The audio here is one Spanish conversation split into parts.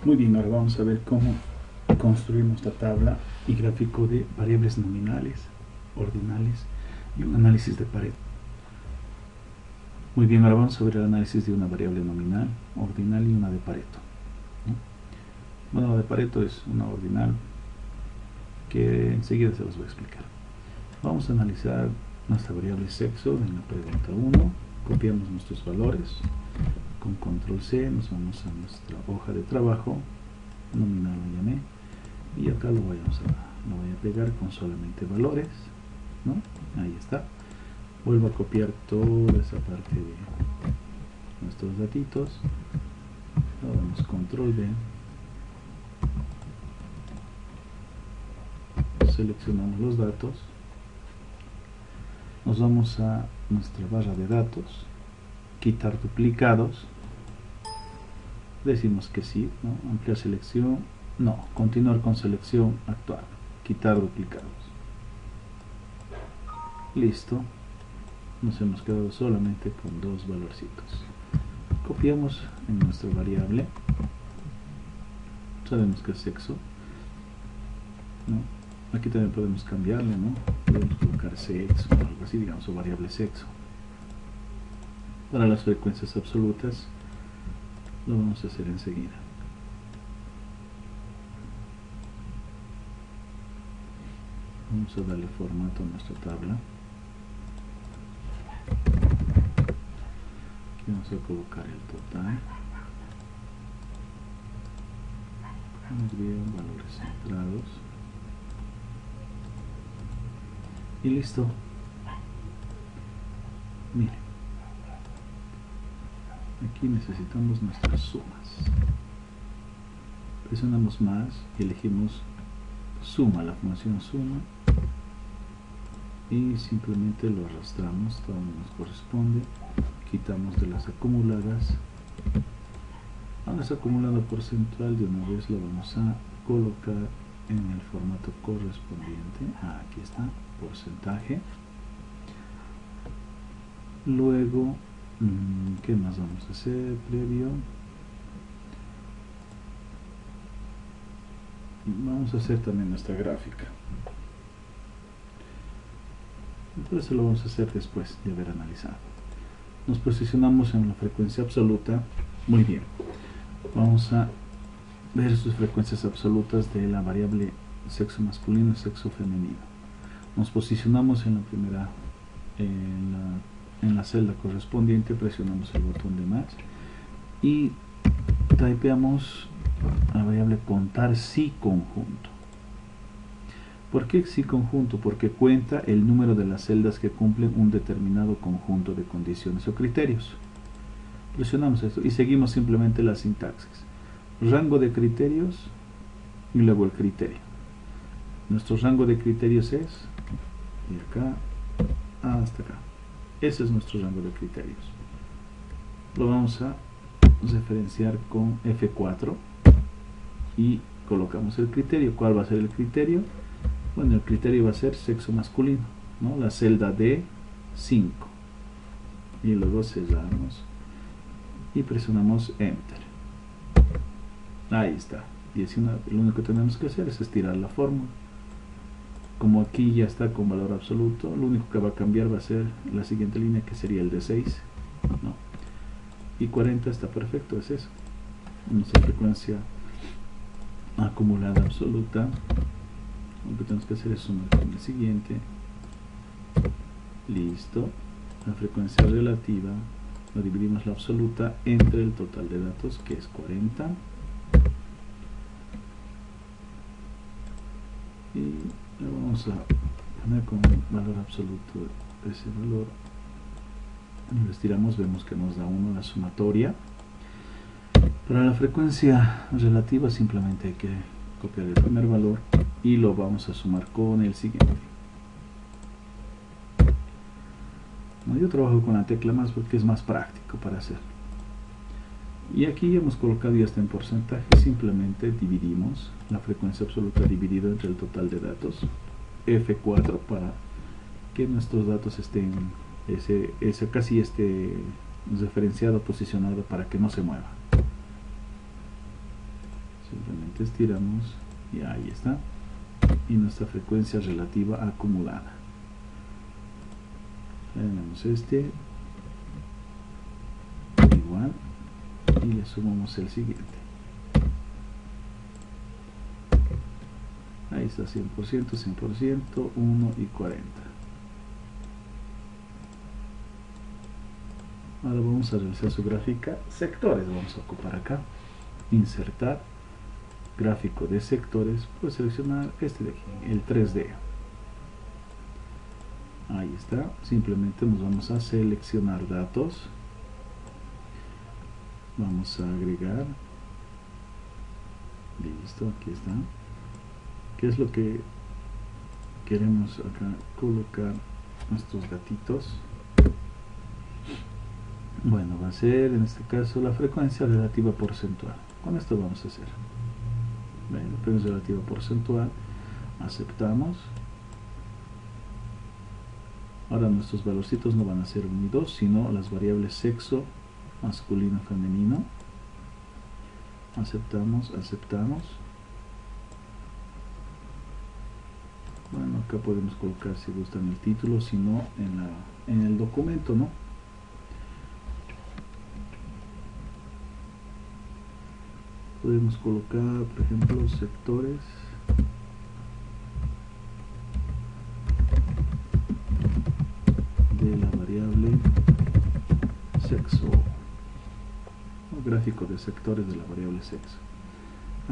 Muy bien, ahora vamos a ver cómo construir nuestra tabla y gráfico de variables nominales, ordinales y un análisis de Pareto. Muy bien, ahora vamos a ver el análisis de una variable nominal, ordinal y una de Pareto. Bueno, la de Pareto es una ordinal que enseguida se los voy a explicar. Vamos a analizar nuestra variable sexo en la pregunta 1, copiamos nuestros valores, con control C nos vamos a nuestra hoja de trabajo, nominal lo llamé, y acá lo voy a pegar con solamente valores, ¿no? Ahí está. Vuelvo a copiar toda esa parte de nuestros datitos, le damos control V, seleccionamos los datos, nos vamos a nuestra barra de datos, quitar duplicados, decimos que sí, ¿no? Ampliar selección, no, continuar con selección actual, quitar duplicados, listo. Nos hemos quedado solamente con dos valorcitos. Copiamos en nuestra variable, sabemos que es sexo, ¿no? Aquí también podemos cambiarle, ¿no? Podemos colocar sexo o algo así, digamos, o variable sexo. Para las frecuencias absolutas lo vamos a hacer enseguida. Vamos a darle formato a nuestra tabla. Aquí vamos a colocar el total. Muy bien, valores centrados. Y listo. Miren, aquí necesitamos nuestras sumas. Presionamos más y elegimos suma, la función suma, y simplemente lo arrastramos todo donde nos corresponde. Quitamos de las acumuladas. A nuestra acumulada porcentual de una vez lo vamos a colocar en el formato correspondiente. Aquí está, porcentaje. Luego, ¿qué más vamos a hacer? Previo. Vamos a hacer también nuestra gráfica. Entonces lo vamos a hacer después de haber analizado. Nos posicionamos en la frecuencia absoluta. Muy bien. Vamos a ver sus frecuencias absolutas de la variable sexo masculino y sexo femenino. Nos posicionamos en la primera, en la celda correspondiente, presionamos el botón de más y typeamos la variable contar si conjunto. ¿Por qué si conjunto? Porque cuenta el número de las celdas que cumplen un determinado conjunto de condiciones o criterios. Presionamos esto y seguimos simplemente la sintaxis. Rango de criterios y luego el criterio. Nuestro rango de criterios es de acá hasta acá. Ese es nuestro rango de criterios. Lo vamos a referenciar con F4 y colocamos el criterio. ¿Cuál va a ser el criterio? Bueno, el criterio va a ser sexo masculino, ¿no? La celda D5. Y luego cerramos y presionamos Enter. Ahí está. Y lo único que tenemos que hacer es estirar la fórmula. Como aquí ya está con valor absoluto, lo único que va a cambiar va a ser la siguiente línea, que sería el de 6, ¿no? Y 40 está perfecto, es eso. Nuestra frecuencia acumulada absoluta. Lo que tenemos que hacer es sumar con el siguiente. Listo. La frecuencia relativa, la dividimos la absoluta entre el total de datos, que es 40. Y le vamos a poner como valor absoluto ese valor. Lo estiramos, vemos que nos da 1 la sumatoria. Para la frecuencia relativa simplemente hay que copiar el primer valor y lo vamos a sumar con el siguiente. Yo trabajo con la tecla más porque es más práctico para hacer. Y aquí hemos colocado ya está en porcentaje, simplemente dividimos la frecuencia absoluta dividida entre el total de datos, F4, para que nuestros datos estén, casi esté referenciado, posicionado para que no se mueva. simplemente estiramos y ahí está, y nuestra frecuencia relativa acumulada. Tenemos este igual y le sumamos el siguiente. Ahí está, 100%, 100%, 1 y 40. Ahora vamos a realizar su gráfica sectores. Vamos a ocupar acá, insertar, gráfico de sectores. Puedo seleccionar este de aquí, el 3D. Ahí está, simplemente nos vamos a seleccionar datos. Vamos a agregar. Listo, aquí está. ¿Qué es lo que queremos acá? Colocar nuestros gatitos. Bueno, va a ser en este caso la frecuencia relativa porcentual. Con esto vamos a hacer. Bueno, frecuencia relativa porcentual. Aceptamos. Ahora nuestros valorcitos no van a ser 1 y 2, sino las variables sexo, masculino, femenino. Aceptamos, aceptamos. Bueno, acá podemos colocar si gustan el título, si no en el documento, ¿no? Podemos colocar, por ejemplo, sectores. De la variable sexo. Un gráfico de sectores de la variable sexo.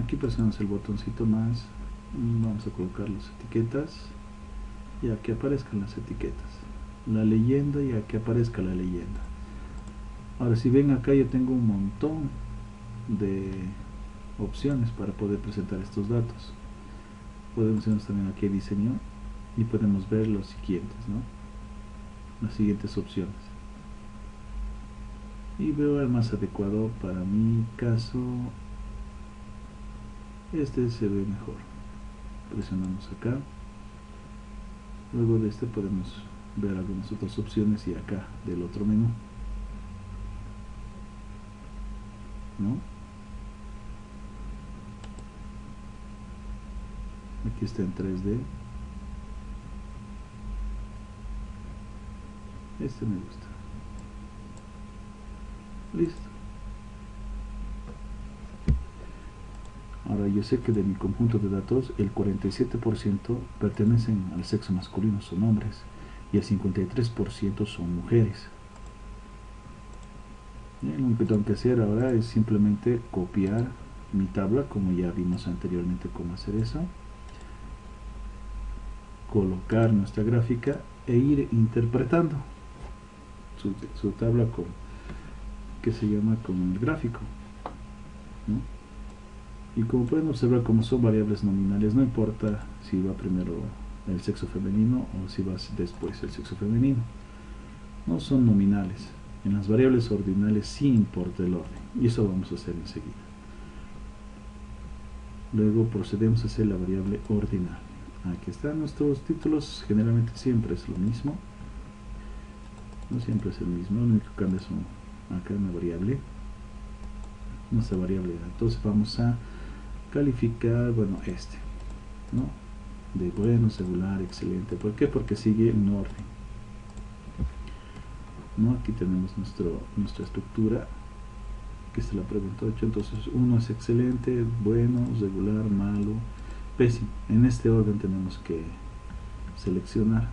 Aquí presionamos el botoncito más. Vamos a colocar las etiquetas. Y a que aparezcan las etiquetas. La leyenda y a que aparezca la leyenda. Ahora si ven acá yo tengo un montón de opciones para poder presentar estos datos. Podemos irnos también aquí a diseño y podemos ver los siguientes, ¿no? Las siguientes opciones. Y veo el más adecuado para mi caso. Este se ve mejor. Presionamos acá. Luego de este podemos ver algunas otras opciones y acá del otro menú, ¿no? Aquí está en 3D. Este me gusta. Listo. Ahora yo sé que de mi conjunto de datos el 47% pertenecen al sexo masculino, son hombres, y el 53% son mujeres. Lo único que tengo que hacer ahora es simplemente copiar mi tabla, como ya vimos anteriormente cómo hacer eso, colocar nuestra gráfica e ir interpretando su tabla que se llama como el gráfico, ¿no? Y como pueden observar, como son variables nominales, no importa si va primero el sexo femenino o si va después el sexo femenino, no son nominales. En las variables ordinales sí importa el orden, y eso vamos a hacer enseguida. Luego procedemos a hacer la variable ordinal. Aquí están nuestros títulos, generalmente siempre es lo mismo, no siempre es el mismo, lo único que cambia son acá una variable, nuestra variable. Entonces vamos a calificar, bueno, ¿no? De bueno, regular, excelente. ¿Por qué? Porque sigue un orden, ¿no? Aquí tenemos nuestra estructura, que se la preguntó 8. Entonces 1 es excelente, bueno, regular, malo, pésimo. En este orden tenemos que seleccionar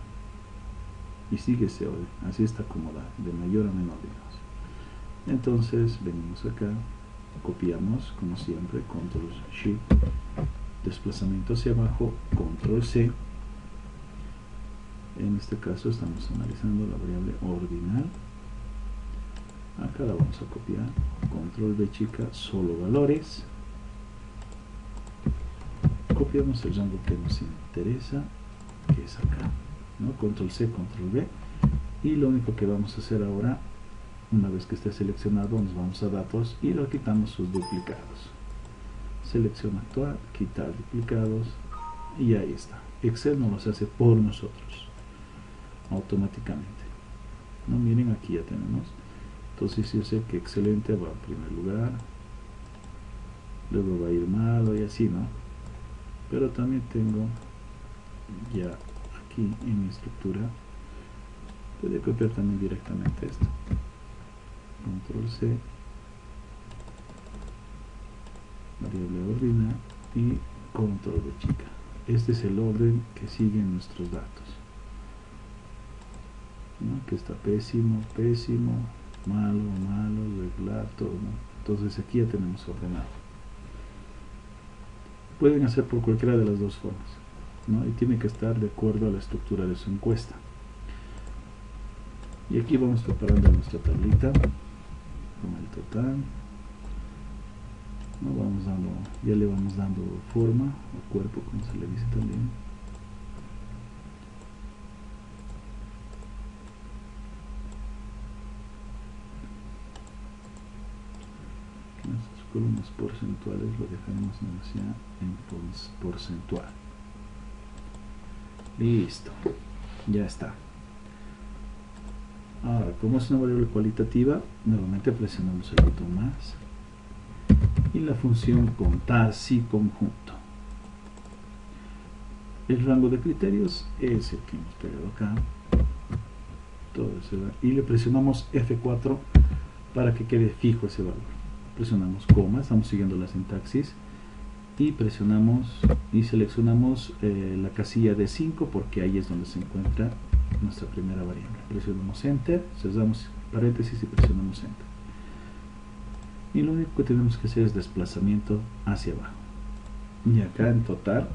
y sigue ese orden, así está acomodado, de mayor a menor, digamos. Entonces venimos acá, copiamos como siempre, control shift, desplazamiento hacia abajo, control C. En este caso estamos analizando la variable ordinal. Acá la vamos a copiar, control V chica, solo valores. Copiamos el rango que nos interesa, que es acá, ¿no? Control C, control V. Y lo único que vamos a hacer ahora, una vez que esté seleccionado, nos vamos a datos y lo quitamos sus duplicados. Selección actual, quitar duplicados, y ahí está. Excel nos los hace por nosotros automáticamente, ¿no? Miren, aquí ya tenemos. Entonces yo sé que excelente va en primer lugar, luego va a ir malo y así, ¿no? Pero también tengo ya aquí en mi estructura, puedo copiar también directamente esto, control C, variable ordina y control de chica. Este es el orden que siguen nuestros datos, ¿no? Que está pésimo, pésimo, malo, malo, regular, todo, ¿no? Entonces aquí ya tenemos ordenado. Pueden hacer por cualquiera de las dos formas, ¿no? Y tiene que estar de acuerdo a la estructura de su encuesta. Y aquí vamos preparando nuestra tablita con el total, ¿no? Vamos dando, ya le vamos dando forma o cuerpo, como se le dice también. Nuestras columnas porcentuales lo dejaremos en porcentual. Listo, ya está. Ahora, como es una variable cualitativa, nuevamente presionamos el botón más y la función contar si conjunto. El rango de criterios es el que hemos pegado acá. Todo ese, y le presionamos F4 para que quede fijo ese valor. Presionamos coma, estamos siguiendo la sintaxis, y presionamos y seleccionamos la casilla de 5 porque ahí es donde se encuentra nuestra primera variable. Presionamos enter, cerramos paréntesis y presionamos enter. Y lo único que tenemos que hacer es desplazamiento hacia abajo. Y acá en total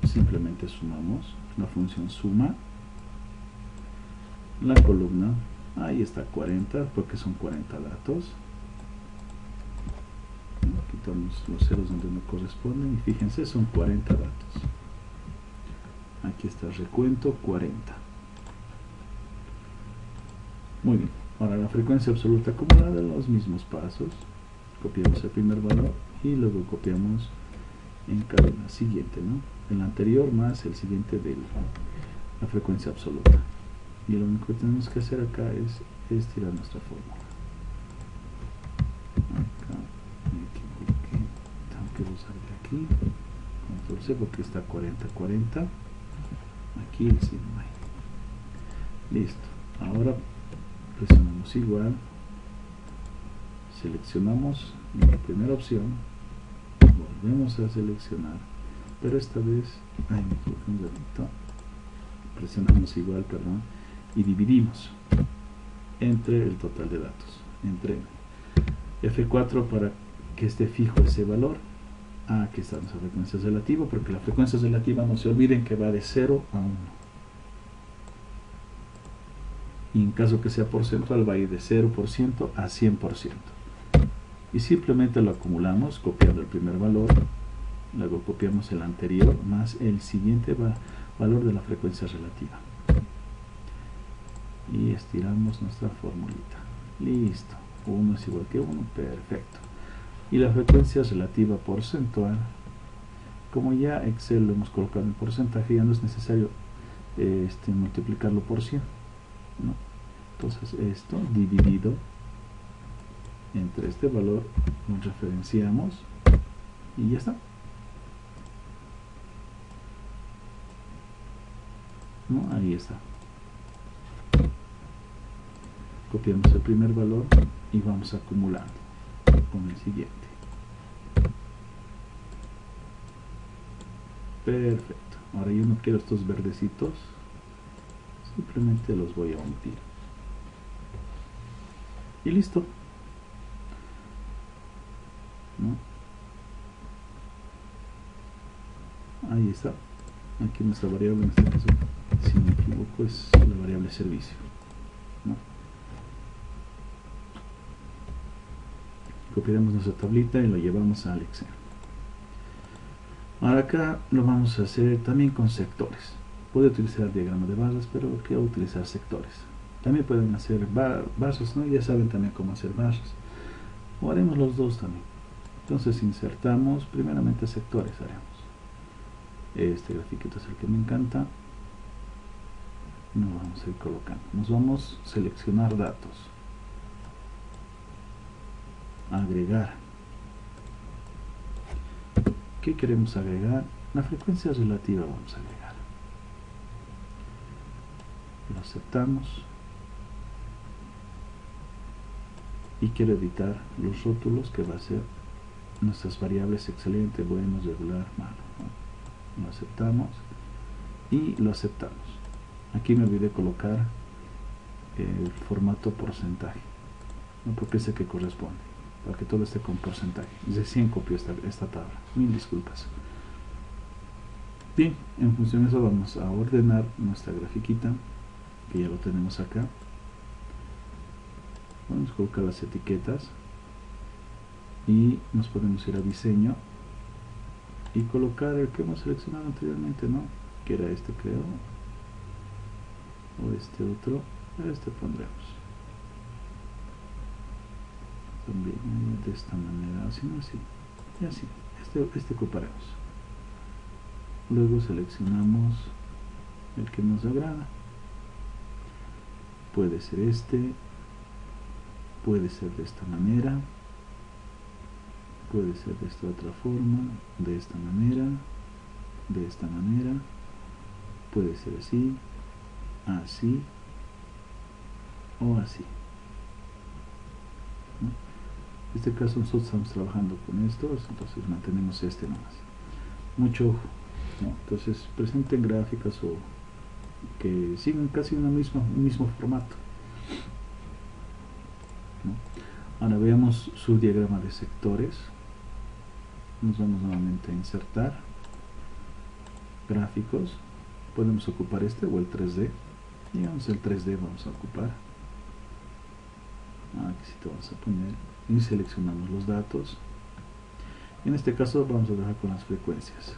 simplemente sumamos la función suma, la columna, ahí está 40 porque son 40 datos. Quitamos los ceros donde no corresponden y fíjense, son 40 datos. Aquí está el recuento 40. Muy bien, ahora la frecuencia absoluta acumulada, los mismos pasos. Copiamos el primer valor y luego copiamos en cadena siguiente, ¿no? El anterior más el siguiente de la frecuencia absoluta. Y lo único que tenemos que hacer acá es estirar nuestra fórmula. Acá me equivoqué, tengo que usar de aquí, control C porque está 40-40. Aquí el signo ahí. Listo. Ahora presionamos igual, seleccionamos la primera opción, volvemos a seleccionar, pero esta vez, me equivoqué un ratito, presionamos igual, perdón, y dividimos entre el total de datos, entre F4 para que esté fijo ese valor. Aquí está nuestra frecuencia relativa, porque la frecuencia relativa, no se olviden que va de 0 a 1. Y en caso que sea porcentual, va a ir de 0% a 100%. Y simplemente lo acumulamos copiando el primer valor, luego copiamos el anterior más el siguiente valor de la frecuencia relativa. Y estiramos nuestra formulita. Listo. 1 es igual que 1. Perfecto. Y la frecuencia relativa porcentual, como ya Excel lo hemos colocado en porcentaje, ya no es necesario multiplicarlo por 100, ¿no? Entonces esto dividido entre este valor lo referenciamos y ya está, ¿no? Ahí está. Copiamos el primer valor y vamos acumulando con el siguiente. Perfecto. Ahora yo no quiero estos verdecitos, simplemente los voy a omitir y listo, ¿no? Ahí está. Aquí nuestra variable, en este caso, si me equivoco, es la variable servicio, ¿no? Copiaremos nuestra tablita y lo llevamos al Excel. Ahora acá lo vamos a hacer también con sectores. Puede utilizar diagrama de barras, pero quiero utilizar sectores. También pueden hacer barras, ¿no? Ya saben también cómo hacer barras. O haremos los dos también. Entonces insertamos primeramente sectores, haremos. Este grafiquito es el que me encanta. Nos vamos a ir colocando. Nos vamos a seleccionar datos. Agregar. ¿Qué queremos agregar? La frecuencia relativa vamos a agregar. Lo aceptamos. Y quiero editar los rótulos, que va a ser nuestras variables excelente, bueno, regular, malo, ¿no? Lo aceptamos y lo aceptamos. Aquí me olvidé colocar el formato porcentaje, ¿no? Porque es el que corresponde, para que todo esté con porcentaje. Recién copió esta tabla, mil disculpas. Bien, en función de eso vamos a ordenar nuestra grafiquita, que ya lo tenemos acá. Vamos a colocar las etiquetas y nos podemos ir a diseño y colocar el que hemos seleccionado anteriormente, ¿no? Que era este, creo, o este otro. Este pondremos también de esta manera, así, no, así, y así. Este ocuparemos. Luego seleccionamos el que nos agrada. Puede ser este, puede ser de esta manera, puede ser de esta otra forma, de esta manera, de esta manera, puede ser así, así o así, ¿no? En este caso nosotros estamos trabajando con estos, entonces mantenemos este nomás. Mucho ojo, ¿no? Entonces presenten gráficas o que sigan casi un mismo formato, ¿no? Ahora veamos su diagrama de sectores. Nos vamos nuevamente a insertar gráficos. Podemos ocupar este o el 3D. Digamos el 3D vamos a ocupar. Aquí sí te vamos a poner y seleccionamos los datos. En este caso vamos a trabajar con las frecuencias.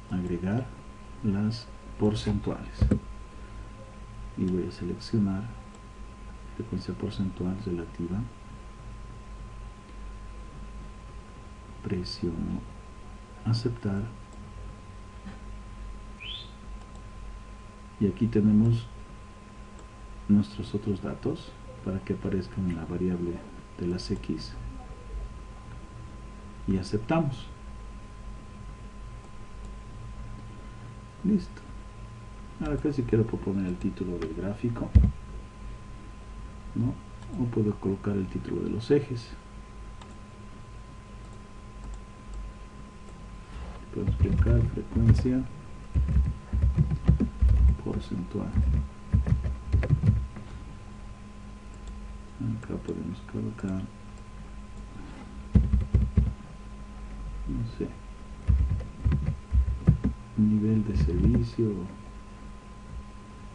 Agregar las porcentuales y voy a seleccionar frecuencia porcentual relativa. Presiono aceptar y aquí tenemos nuestros otros datos para que aparezcan en la variable de las X y aceptamos. Listo. Ahora acá si quiero poner el título del gráfico, ¿no? O puedo colocar el título de los ejes. Podemos colocar frecuencia porcentual. Acá podemos colocar, no sé, nivel de servicio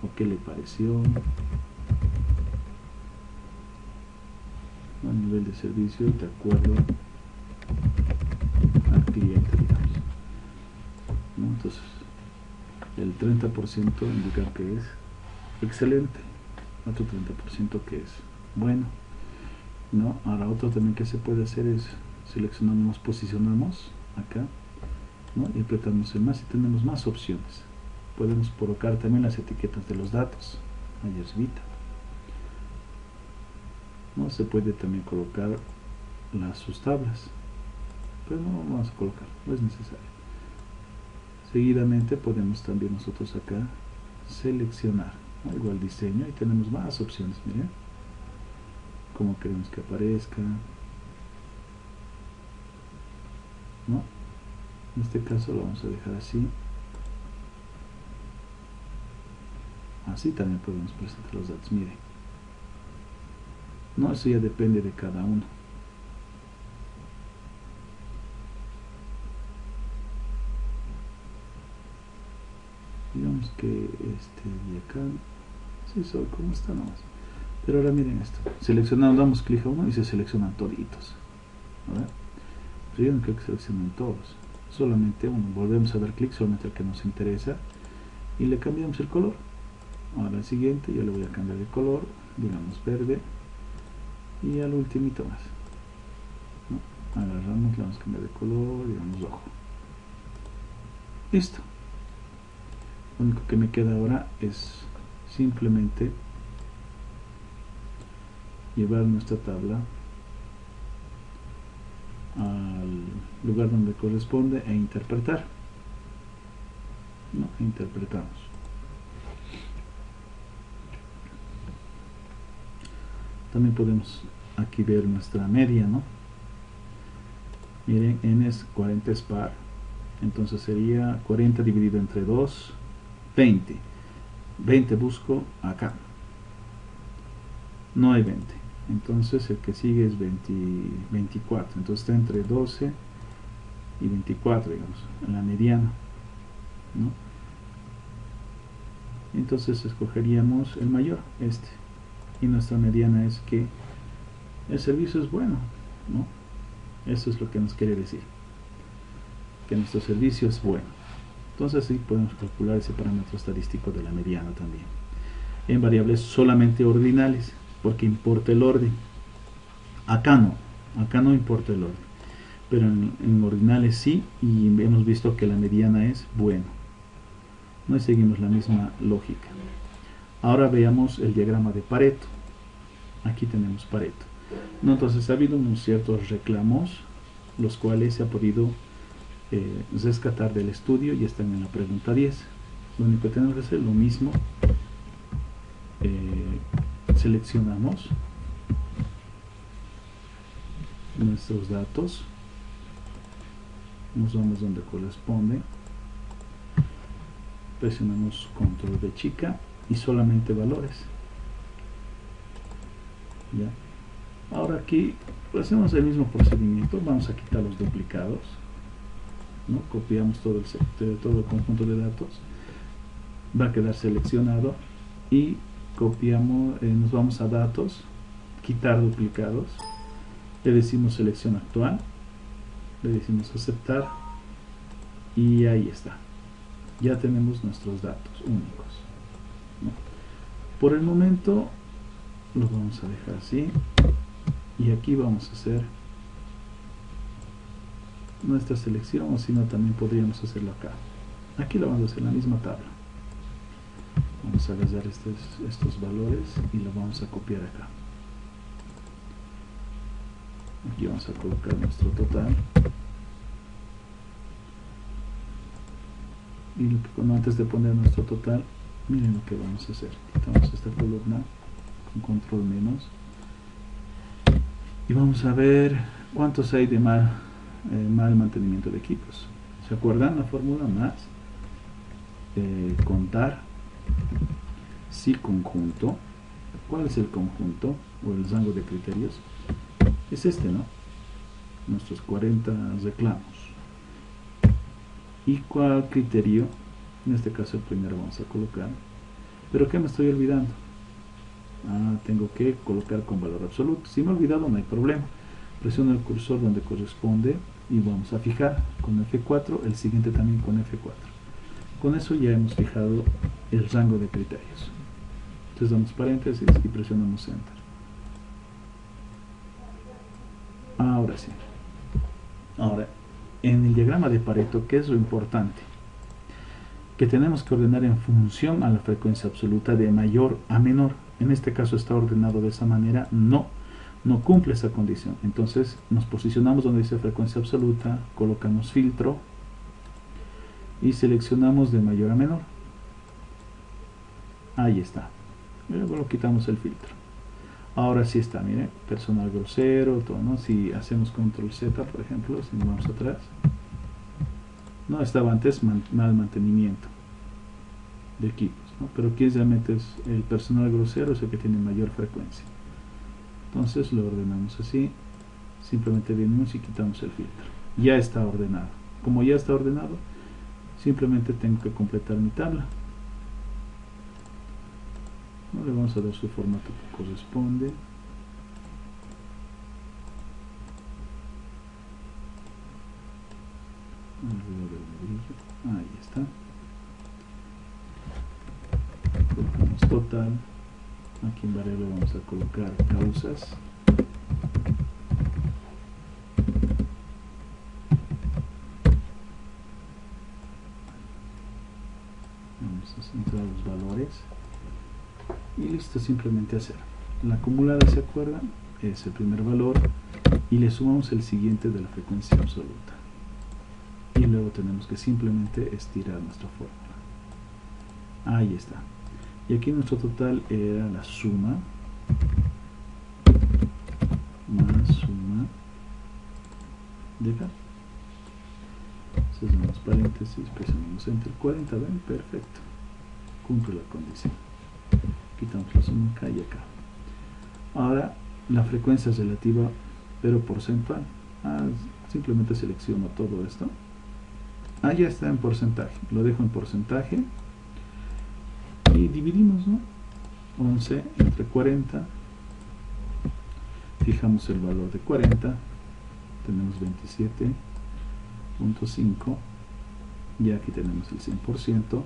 o qué le pareció. A nivel de servicio de acuerdo al cliente, digamos, ¿no? Entonces el 30% indica que es excelente, otro 30% que es bueno, ¿no? Ahora otro también que se puede hacer es seleccionamos, posicionamos acá, ¿no? Y apretamos el más y tenemos más opciones. Podemos colocar también las etiquetas de los datos ahí arribita, ¿no? Se puede también colocar sus tablas, pero no vamos a colocar, no es necesario. Seguidamente podemos también nosotros acá seleccionar, ¿no? Igual diseño y tenemos más opciones, miren, como queremos que aparezca, ¿no? En este caso lo vamos a dejar así. Así también podemos presentar los datos, miren, no, eso ya depende de cada uno. Digamos que este de acá, sí soy como está nomás. Pero ahora miren esto, seleccionamos, damos clic a uno y se seleccionan toditos. ¿Verdad? Pero yo no creo que seleccionen todos, solamente uno. Volvemos a dar clic solamente al que nos interesa y le cambiamos el color. Ahora el siguiente yo le voy a cambiar el color, digamos verde, y al ultimito más, ¿no? Agarramos, le vamos a cambiar de color, digamos rojo. Listo. Lo único que me queda ahora es simplemente llevar nuestra tabla a lugar donde corresponde e interpretar, ¿no? Interpretamos. También podemos aquí ver nuestra media, ¿no? Miren, n es 40 es par, entonces sería 40 dividido entre 2, 20. 20 busco acá, no hay 20, entonces el que sigue es 24, entonces está entre 12 y 24, digamos, en la mediana, ¿no? Entonces escogeríamos el mayor, este, y nuestra mediana es que el servicio es bueno, ¿no? Eso es lo que nos quiere decir, que nuestro servicio es bueno. Entonces sí podemos calcular ese parámetro estadístico de la mediana también en variables solamente ordinales, porque importa el orden. Acá no importa el orden, pero en ordinales sí, y hemos visto que la mediana es bueno, ¿no? Y seguimos la misma lógica. Ahora veamos el diagrama de Pareto. Aquí tenemos Pareto, ¿no? Entonces ha habido unos ciertos reclamos, los cuales se ha podido rescatar del estudio y están en la pregunta 10. Lo único que tenemos que hacer lo mismo, seleccionamos nuestros datos, nos vamos donde corresponde, presionamos control de chica y solamente valores. ¿Ya? Ahora aquí hacemos el mismo procedimiento, vamos a quitar los duplicados, ¿no? Copiamos todo el conjunto de datos, va a quedar seleccionado, y copiamos, nos vamos a datos, quitar duplicados, le decimos selección actual, le decimos aceptar, y ahí está, ya tenemos nuestros datos únicos, ¿no? Por el momento lo vamos a dejar así, y aquí vamos a hacer nuestra selección, o si no también podríamos hacerlo acá. Aquí lo vamos a hacer en la misma tabla, vamos a agarrar estos valores y lo vamos a copiar acá. Aquí vamos a colocar nuestro total, y antes de poner nuestro total, miren lo que vamos a hacer. Quitamos esta columna con control menos y vamos a ver cuántos hay de mal mantenimiento de equipos. ¿Se acuerdan la fórmula? Más contar si conjunto. ¿Cuál es el conjunto o el rango de criterios? Es este, ¿no? Nuestros 40 reclamos. ¿Y cuál criterio? En este caso el primero vamos a colocar. ¿Pero qué me estoy olvidando? Tengo que colocar con valor absoluto. Si me he olvidado no hay problema. Presiono el cursor donde corresponde y vamos a fijar con F4, el siguiente también con F4. Con eso ya hemos fijado el rango de criterios. Entonces damos paréntesis y presionamos Enter. Ahora sí. Ahora, en el diagrama de Pareto, ¿qué es lo importante? Que tenemos que ordenar en función a la frecuencia absoluta de mayor a menor. En este caso está ordenado de esa manera, no cumple esa condición. Entonces nos posicionamos donde dice frecuencia absoluta, colocamos filtro y seleccionamos de mayor a menor. Ahí está. Luego quitamos el filtro. Ahora sí está, mire, personal grosero, todo, ¿no? Si hacemos control Z, por ejemplo, si nos vamos atrás, no estaba antes mal mantenimiento de equipos, ¿no? Pero aquí realmente es el personal grosero, es el que tiene mayor frecuencia. Entonces lo ordenamos así, simplemente venimos y quitamos el filtro. Ya está ordenado. Como ya está ordenado, simplemente tengo que completar mi tabla. ¿No? Le vamos a dar su formato que corresponde. Ahí está. Colocamos total. Aquí en variable vamos a colocar causas. Vamos a centrar los valores. Y listo, simplemente hacer. La acumulada, ¿se acuerdan? Es el primer valor. Y le sumamos el siguiente de la frecuencia absoluta. y luego tenemos que simplemente estirar nuestra fórmula. Ahí está. Y aquí nuestro total era la suma más suma de acá. Cerramos paréntesis, presionamos enter. 40, ven, perfecto, cumple la condición. Quitamos la suma acá y acá. Ahora la frecuencia es relativa pero porcentual. Simplemente selecciono todo esto. Ya está en porcentaje, lo dejo en porcentaje y dividimos, ¿no? 11 entre 40, fijamos el valor de 40, tenemos 27.5 y aquí tenemos el 100%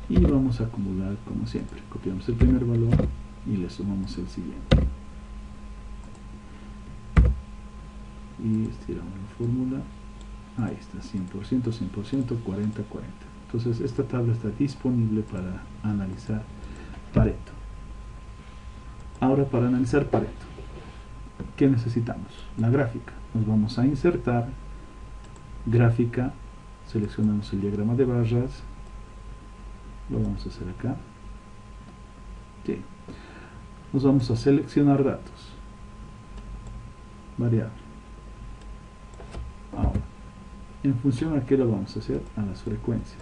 y vamos a acumular como siempre. Copiamos el primer valor y le sumamos el siguiente y estiramos la fórmula. Ahí está, 100%, 100%, 40, 40. Entonces esta tabla está disponible para analizar Pareto. Ahora, para analizar Pareto, ¿qué necesitamos? La gráfica. Nos vamos a insertar gráfica, seleccionamos el diagrama de barras, lo vamos a hacer acá. Sí. Nos vamos a seleccionar datos, variable. Ahora, en función a qué lo vamos a hacer, a las frecuencias.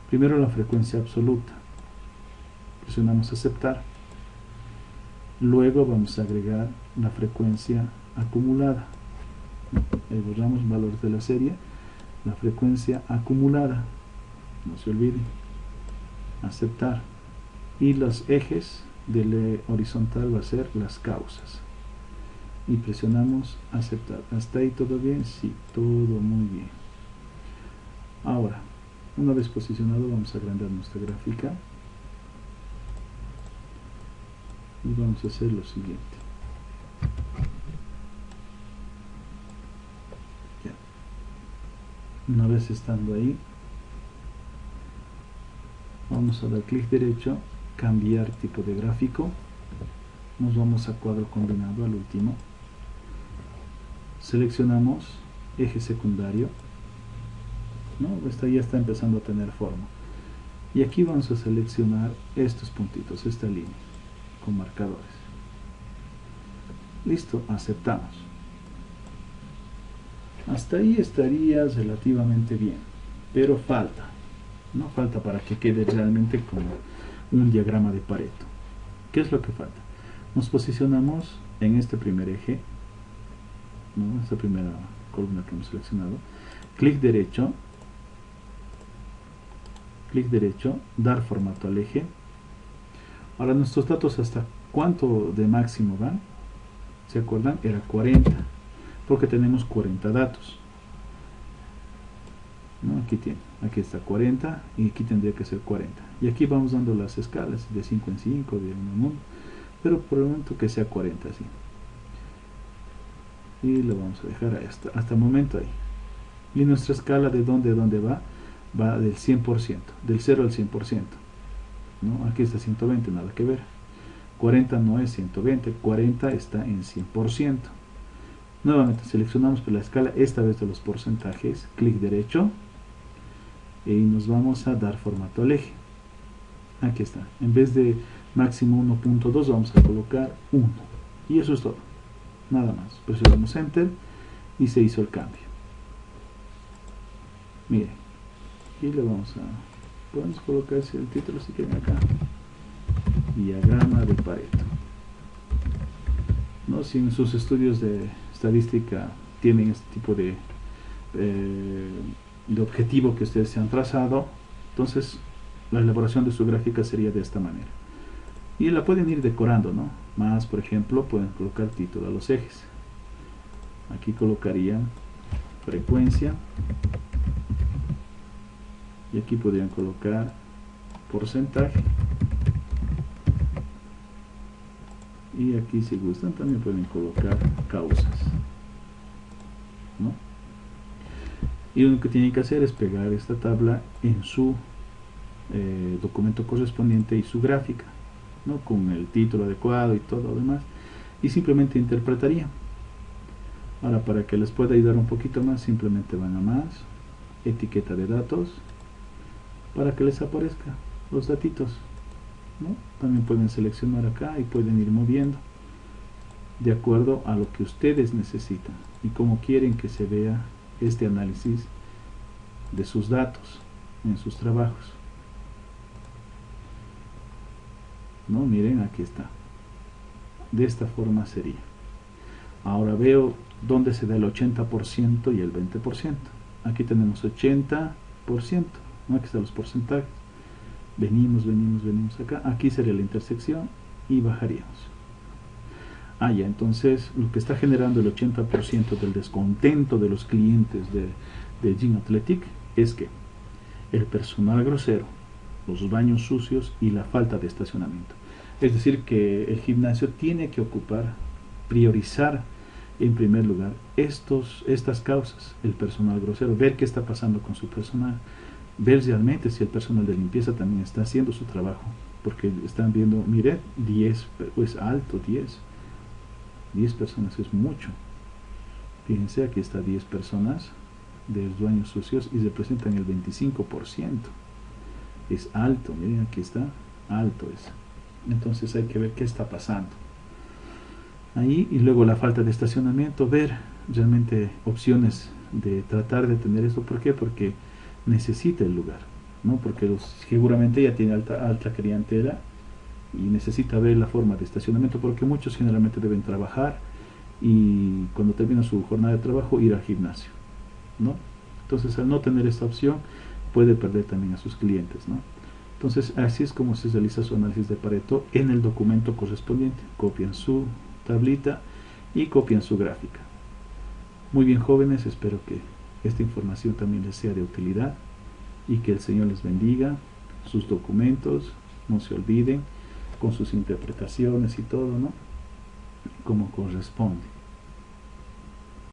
Primero la frecuencia absoluta, presionamos aceptar. Luego vamos a agregar la frecuencia acumulada. Borramos valores de la serie, la frecuencia acumulada, no se olvide, aceptar. Y los ejes del horizontal va a ser las causas. Y presionamos aceptar. ¿Hasta ahí todo bien? Sí, todo muy bien. Ahora, una vez posicionado, vamos a agrandar nuestra gráfica y vamos a hacer lo siguiente. Ya. Una vez estando ahí, vamos a dar clic derecho, cambiar tipo de gráfico, nos vamos a cuadro combinado al último, seleccionamos eje secundario, ¿no? Ya está empezando a tener forma, y aquí vamos a seleccionar estos puntitos, esta línea con marcadores. Listo, aceptamos. Hasta ahí estaría relativamente bien, pero falta, no falta para que quede realmente como un diagrama de Pareto. ¿Qué es lo que falta? Nos posicionamos en este primer eje, ¿no? Esta primera columna que hemos seleccionado, clic derecho, dar formato al eje. Ahora nuestros datos, ¿hasta cuánto de máximo van? ¿Se acuerdan? Era 40, porque tenemos 40 datos, ¿no? Aquí está 40 y aquí tendría que ser 40, y aquí vamos dando las escalas de 5 en 5, de 1 en 1, pero por el momento que sea 40 así, y lo vamos a dejar hasta el momento ahí. Y nuestra escala, ¿de dónde va? Va del 100%, del 0 al 100%, ¿no? Aquí está 120, nada que ver. 40 no es 120, 40 está en 100%. Nuevamente seleccionamos por la escala, esta vez de los porcentajes, clic derecho, y nos vamos a dar formato al eje. Aquí está, en vez de máximo 1.2 vamos a colocar 1, y eso es todo, nada más. Presionamos enter y se hizo el cambio. Miren, y le podemos colocar el título si quieren acá, diagrama de Pareto, ¿no? Si en sus estudios de estadística tienen este tipo de objetivo que ustedes se han trazado, entonces la elaboración de su gráfica sería de esta manera, y la pueden ir decorando, ¿no? Más, por ejemplo, pueden colocar título a los ejes. Aquí colocarían frecuencia, y aquí podrían colocar porcentaje, y aquí, si gustan, también pueden colocar causas, ¿no? Y lo que tienen que hacer es pegar esta tabla en su documento correspondiente y su gráfica, ¿no? Con el título adecuado y todo lo demás, y simplemente interpretarían. Ahora, para que les pueda ayudar un poquito más, simplemente van a más, etiqueta de datos, para que les aparezca los datitos, ¿no? También pueden seleccionar acá y pueden ir moviendo de acuerdo a lo que ustedes necesitan y cómo quieren que se vea este análisis de sus datos en sus trabajos, ¿no? Miren, aquí está. De esta forma sería. Ahora veo dónde se da el 80% y el 20%. Aquí tenemos 80%, ¿no? Aquí están los porcentajes. Venimos acá. Aquí sería la intersección y bajaríamos. Ya, entonces lo que está generando el 80% del descontento de los clientes de Gym Athletic es que el personal grosero, los baños sucios y la falta de estacionamiento. Es decir, que el gimnasio tiene que priorizar en primer lugar estas causas, el personal grosero, ver qué está pasando con su personal, ver realmente si el personal de limpieza también está haciendo su trabajo, porque están viendo, mire, 10, pues alto, 10 personas es mucho. Fíjense, aquí está 10 personas de los baños sucios y representan el 25%. Es alto, miren, aquí está, alto es. Entonces hay que ver qué está pasando ahí. Y luego la falta de estacionamiento, ver realmente opciones de tratar de tener esto. ¿Por qué? Porque necesita el lugar, ¿no? Porque seguramente ya tiene alta clientela y necesita ver la forma de estacionamiento, porque muchos generalmente deben trabajar y cuando termina su jornada de trabajo ir al gimnasio, ¿no? Entonces, al no tener esta opción, puede perder también a sus clientes, ¿no? Entonces, así es como se realiza su análisis de Pareto en el documento correspondiente. Copian su tablita y copian su gráfica. Muy bien, jóvenes, espero que esta información también les sea de utilidad y que el Señor les bendiga. Sus documentos, no se olviden, con sus interpretaciones y todo, ¿no? Como corresponde.